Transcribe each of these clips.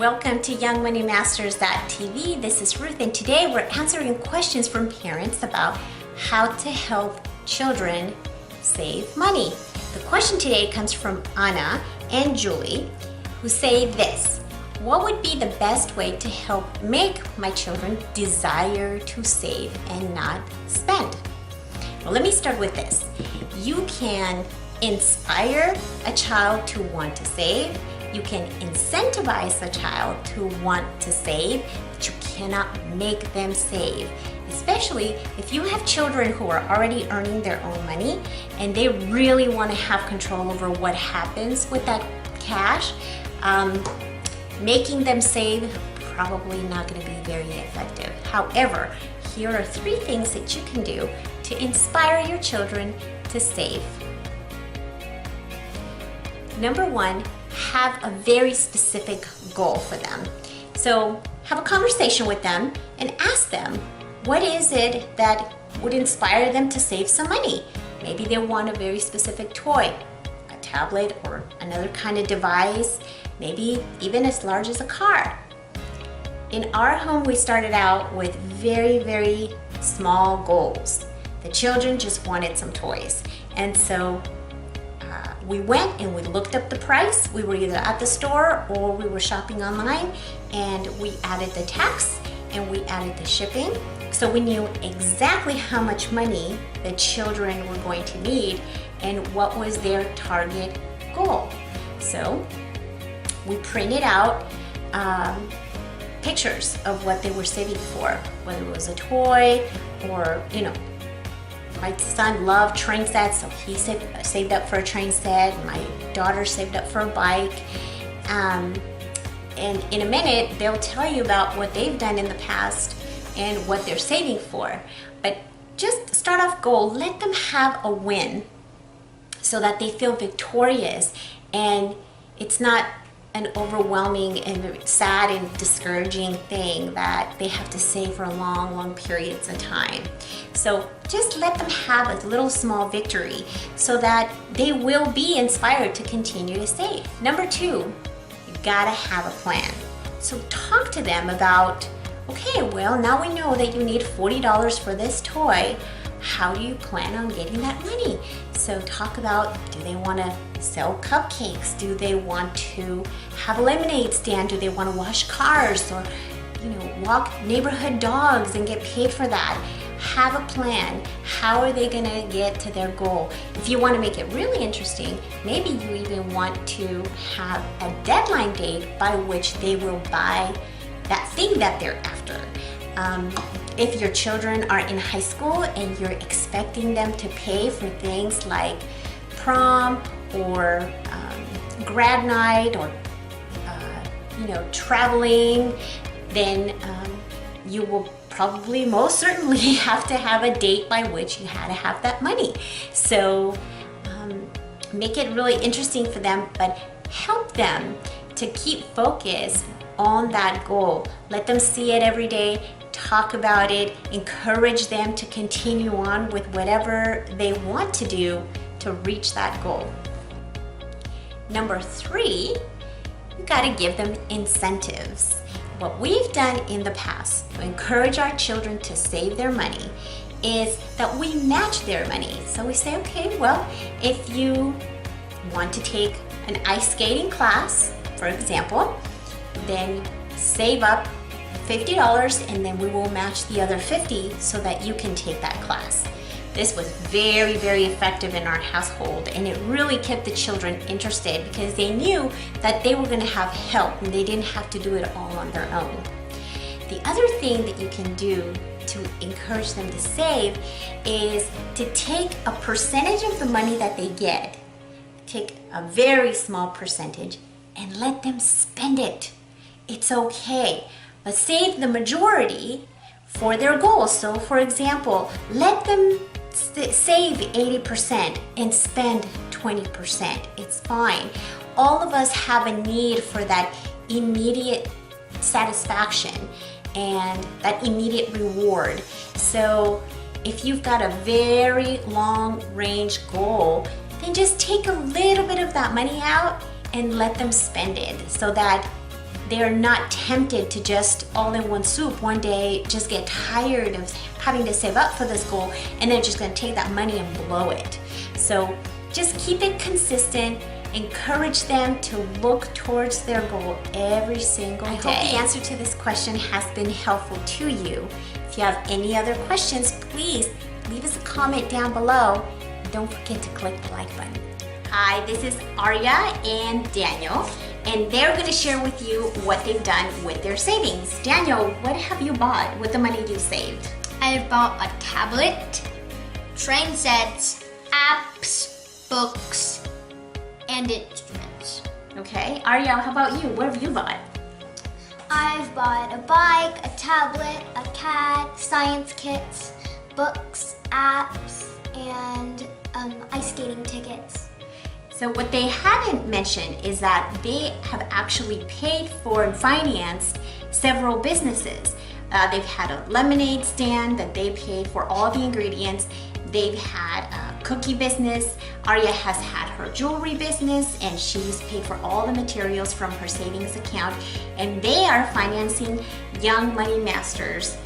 Welcome to YoungMoneyMasters.tv. This is Ruth, and today we're answering questions from parents about how to help children save money. The question today comes from Anna and Julie, who say this: what would be the best way to help make my children desire to save and not spend? Well, let me start with this. You can inspire a child to want to save. You can incentivize a child to want to save, but you cannot make them save. Especially if you have children who are already earning their own money and they really want to have control over what happens with that cash, making them save probably not going to be very effective. However, here are 3 things that you can do to inspire your children to save. Number 1, have a very specific goal for them. So have a conversation with them and ask them, what is it that would inspire them to save some money? Maybe they want a very specific toy, a tablet or another kind of device, maybe even as large as a car. In our home, we started out with very small goals. The children just wanted some toys. And so we went and we looked up the price. We were either at the store or we were shopping online, and we added the tax and we added the shipping. So we knew exactly how much money the children were going to need and what was their target goal. So we printed out pictures of what they were saving for, whether it was a toy or, my son loved train sets, so he saved up for a train set. My daughter saved up for a bike. And in a minute, they'll tell you about what they've done in the past and what they're saving for. But just start off goal, let them have a win so that they feel victorious and it's not an overwhelming and sad and discouraging thing that they have to save for long periods of time. So just let them have a little small victory so that they will be inspired to continue to save. Number 2, you gotta have a plan. So talk to them about, okay, well, now we know that you need $40 for this toy. How do you plan on getting that money? So talk about, do they want to sell cupcakes? Do they want to have a lemonade stand? Do they want to wash cars or, walk neighborhood dogs and get paid for that? Have a plan. How are they going to get to their goal? If you want to make it really interesting, maybe you even want to have a deadline date by which they will buy that thing that they're after. If your children are in high school and you're expecting them to pay for things like prom or grad night or traveling, then you will probably most certainly have to have a date by which you had to have that money. So make it really interesting for them, but help them to keep focused on that goal. Let them see it every day. Talk about it, encourage them to continue on with whatever they want to do to reach that goal. Number 3, you gotta give them incentives. What we've done in the past to encourage our children to save their money is that we match their money. So we say, okay, well, if you want to take an ice skating class, for example, then save up $50 and then we will match the other $50 so that you can take that class. This was very effective in our household, and it really kept the children interested because they knew that they were going to have help and they didn't have to do it all on their own. The other thing that you can do to encourage them to save is to take a percentage of the money that they get, take a very small percentage, and let them spend it. It's okay. But save the majority for their goals. So for example, let them save 80% and spend 20%. It's fine. All of us have a need for that immediate satisfaction and that immediate reward. So if you've got a very long range goal, then just take a little bit of that money out and let them spend it so that they're not tempted to just all in one swoop one day just get tired of having to save up for this goal and they're just going to take that money and blow it. So just keep it consistent. Encourage them to look towards their goal every single day. I hope the answer to this question has been helpful to you. If you have any other questions, please leave us a comment down below. Don't forget to click the like button. Hi, this is Arya and Daniel, and they're going to share with you what they've done with their savings. Daniel, what have you bought with the money you saved? I have bought a tablet, train sets, apps, books, and instruments. Okay, Arya, how about you? What have you bought? I've bought a bike, a tablet, a CAD, science kits, books, apps, and ice skating tickets. So what they haven't mentioned is that they have actually paid for and financed several businesses. They've had a lemonade stand that they paid for all the ingredients. They've had a cookie business. Arya has had her jewelry business and she's paid for all the materials from her savings account. And they are financing Young Money Masters.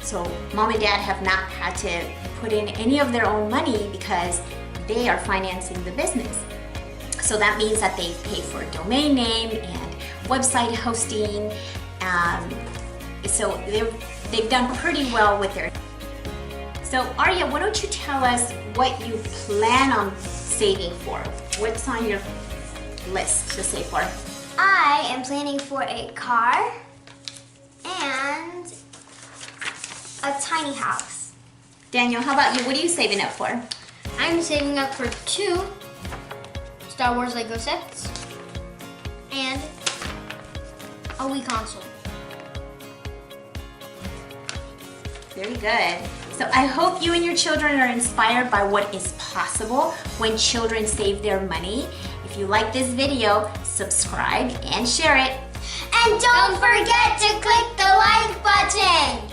So mom and dad have not had to put in any of their own money because they are financing the business. So that means that they pay for a domain name and website hosting. So they've done pretty well with their. So Arya, why don't you tell us what you plan on saving for? What's on your list to save for? I am planning for a car and a tiny house. Daniel, how about you? What are you saving up for? I'm saving up for 2 Star Wars Lego sets and a Wii console. Very good. So I hope you and your children are inspired by what is possible when children save their money. If you like this video, subscribe and share it. And don't forget to click the like button.